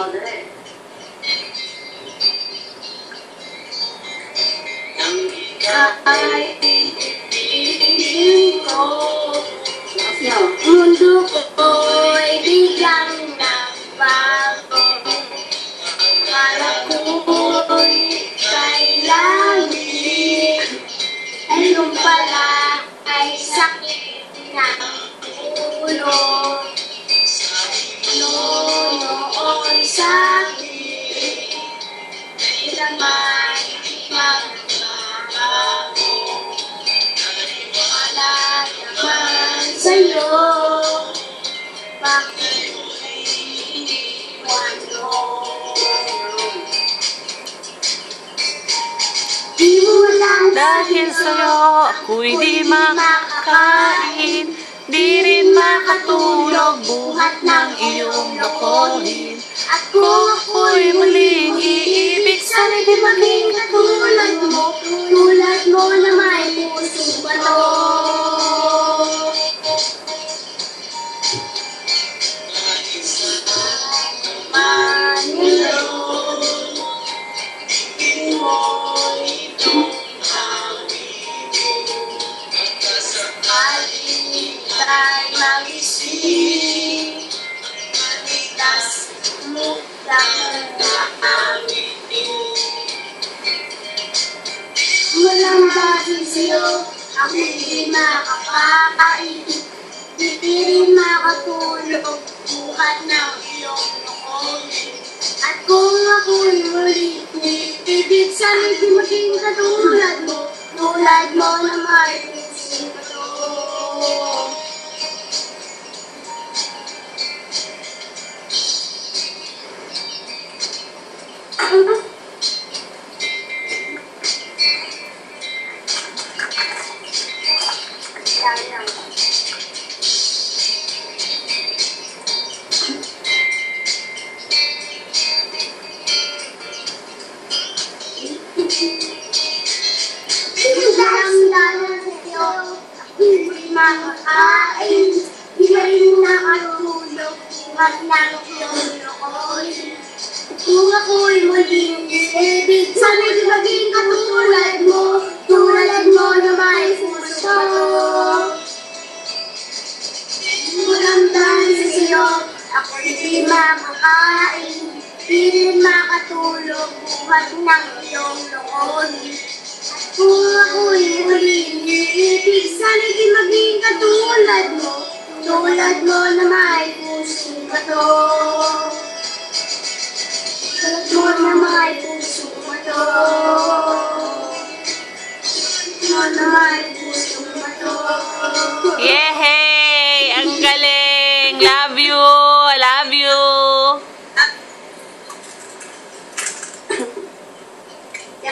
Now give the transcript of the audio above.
Kahit ko mundo ko'y biglang nagbago. Akala ko'y kay langit, ay yung pala ay sakit ng ulo. Noon sakit, ay naman magbabago. Wala naman sa'yo, bakit iniwan mo? Di mo lang Dahil sa'yo ako'y di makakain, di rin makatulog buhat ng iyong lokohin. at kung Ako'y muling iibig, sana'y di maging katulad mo na may pusong bato. Manilo, di mo itong pag-ibig. Sakali tayo mag-isip, manitas mo lang na awitin. Walang basin sa'yo, ako'y di makakain, di rin makatulog buhat ng iyong lokohin. At kung ako'y muli ibig, sana'y di maging katulad mo na may pusong bato. Makakain, di rin nakatulog buhat ng iyong lokohin. Kung ako'y muling ibig, sana'y di maging katulad mo na may puso. Walang dahil sa'yo, ako'y di makakain, di rin makatulog buhat ng iyong lokohin. Kung ako'y muling iibig, sana'y di maging katulad mo na may pusong bato. Tulad mo na may pusong bato. Na may pusong bato. Yehey! Ang galing! Love you! Love you!